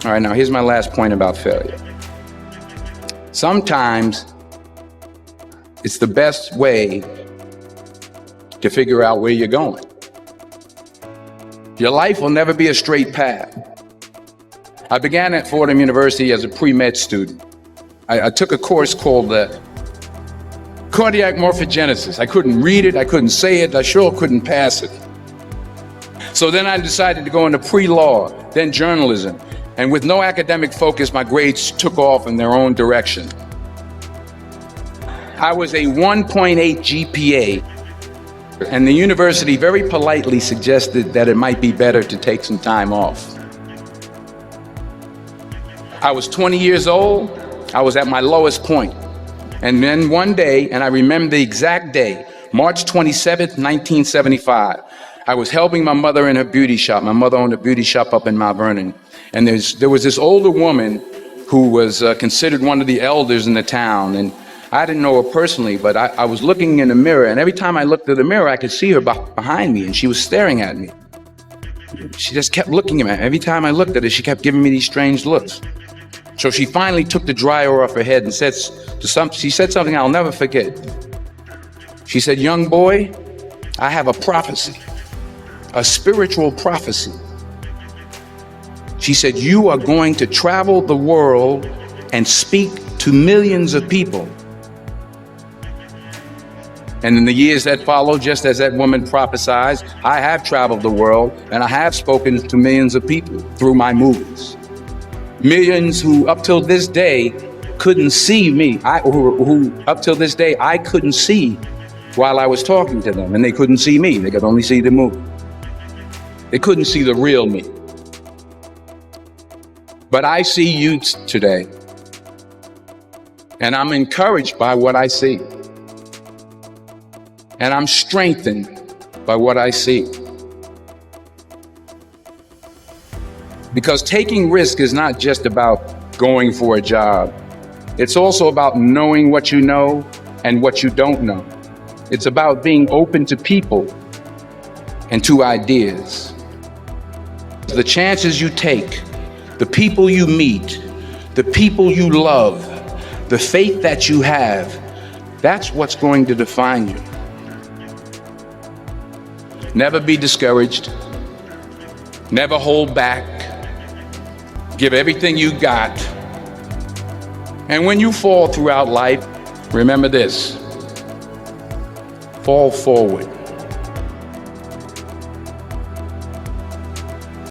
All right, now here's my last point about failure. Sometimes it's the best way to figure out where you're going. Your life will never be a straight path. I began at Fordham University as a pre-med student. I took a course called cardiac morphogenesis. I couldn't read it, I couldn't say it, I sure couldn't pass it. So then I decided to go into pre-law, then journalism. And with no academic focus, my grades took off in their own direction. I was a 1.8 GPA, and the university very politely suggested that it might be better to take some time off. I was 20 years old, I was at my lowest point. And then one day, and I remember the exact day, March 27th, 1975, I was helping my mother in her beauty shop. My mother owned a beauty shop up in Mount Vernon. And there was this older woman who was considered one of the elders in the town. And I didn't know her personally, but I was looking in the mirror, and every time I looked at the mirror, I could see her behind me, and she was staring at me. She just kept looking at me. Every time I looked at her, she kept giving me these strange looks. So she finally took the dryer off her head and she said something I'll never forget. She said, "Young boy, I have a prophecy, a spiritual prophecy." She said, "You are going to travel the world and speak to millions of people." And in the years that followed, just as that woman prophesied, I have traveled the world and I have spoken to millions of people through my movies. Millions who up till this day couldn't see me, who up till this day I couldn't see while I was talking to them, and they couldn't see me, they could only see the movie. They couldn't see the real me. But I see you today, and I'm encouraged by what I see. And I'm strengthened by what I see. Because taking risk is not just about going for a job. It's also about knowing what you know and what you don't know. It's about being open to people and to ideas. The chances you take, the people you meet, the people you love, the faith that you have, that's what's going to define you. Never be discouraged. Never hold back. Give everything you got. And when you fall throughout life, remember this: fall forward.